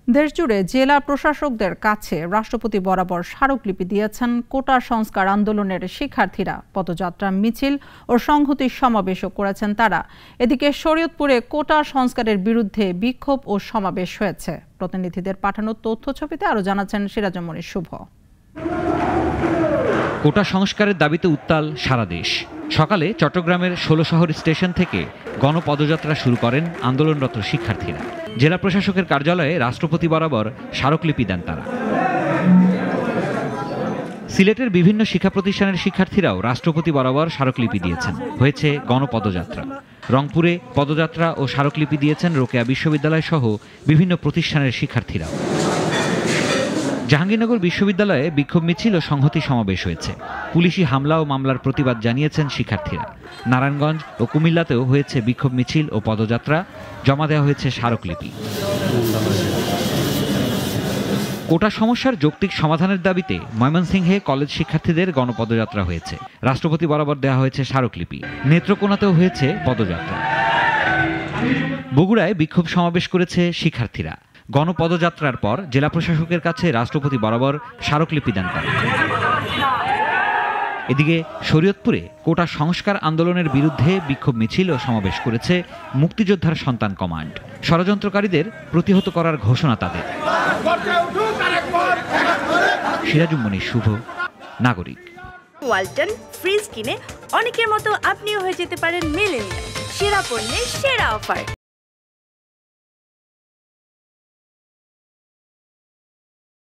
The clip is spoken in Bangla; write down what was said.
দেশজুড়ে জেলা প্রশাসকদের কাছে রাষ্ট্রপতি বরাবর স্মারকলিপি দিয়েছেন কোটা সংস্কার আন্দোলনের শিক্ষার্থীরা। পদযাত্রা, মিছিল ও সংহতি সমাবেশও করেছেন তারা। এদিকে শরীয়তপুরে কোটা সংস্কারের বিরুদ্ধে বিক্ষোভ ও সমাবেশ হয়েছে। প্রতিনিধিদের পাঠানো তথ্যছবিতে আরও জানাচ্ছেন সিরাজুম শুভ। কোটা সংস্কারের দাবিতে উত্তাল সারা দেশ। সকালে চট্টগ্রামের ১৬ শহর স্টেশন থেকে গণপদযাত্রা শুরু করেন আন্দোলনরত শিক্ষার্থীরা। জেলা প্রশাসকের কার্যালয়ে রাষ্ট্রপতি বরাবর স্মারকলিপি দেন তারা। সিলেটের বিভিন্ন শিক্ষা প্রতিষ্ঠানের শিক্ষার্থীরাও রাষ্ট্রপতি বরাবর স্মারকলিপি দিয়েছেন। হয়েছে গণপদযাত্রা। রংপুরে পদযাত্রা ও স্মারকলিপি দিয়েছেন রোকেয়া বিশ্ববিদ্যালয় সহ বিভিন্ন প্রতিষ্ঠানের শিক্ষার্থীরা। জাহাঙ্গীরনগর বিশ্ববিদ্যালয়ে বিক্ষোভ মিছিল ও সংহতি সমাবেশ হয়েছে। পুলিশি হামলা ও মামলার প্রতিবাদ জানিয়েছেন শিক্ষার্থীরা। নারায়ণগঞ্জ ও কুমিল্লাতেও হয়েছে বিক্ষোভ মিছিল ও পদযাত্রা। জমা দেওয়া হয়েছে স্মারকলিপি। কোটা সমস্যার যৌক্তিক সমাধানের দাবিতে ময়মনসিংহে কলেজ শিক্ষার্থীদের গণপদযাত্রা হয়েছে। রাষ্ট্রপতি বরাবর দেওয়া হয়েছে স্মারকলিপি। নেত্রকোনাতেও হয়েছে পদযাত্রা। বগুড়ায় বিক্ষোভ সমাবেশ করেছে শিক্ষার্থীরা। গণপদযাত্রার পর জেলা প্রশাসকের কাছে রাষ্ট্রপতি বরাবর স্মারকলিপি দেন তারা। এদিকে শরীয়তপুরে কোটা সংস্কার আন্দোলনের বিরুদ্ধে বিক্ষোভ মিছিল ও সমাবেশ করেছে মুক্তিযোদ্ধার সন্তান কমান্ড। ষড়যন্ত্রকারীদের প্রতিহত করার ঘোষণা তাদের। সিরাজুম শুভ, নাগরিক। ওয়ালটন ফ্রিজ কিনে অনেকের মতো আপনিও হয়ে যেতে পারেন মিলেনিয়াল। সেরা পণ্যের সেরা অফার।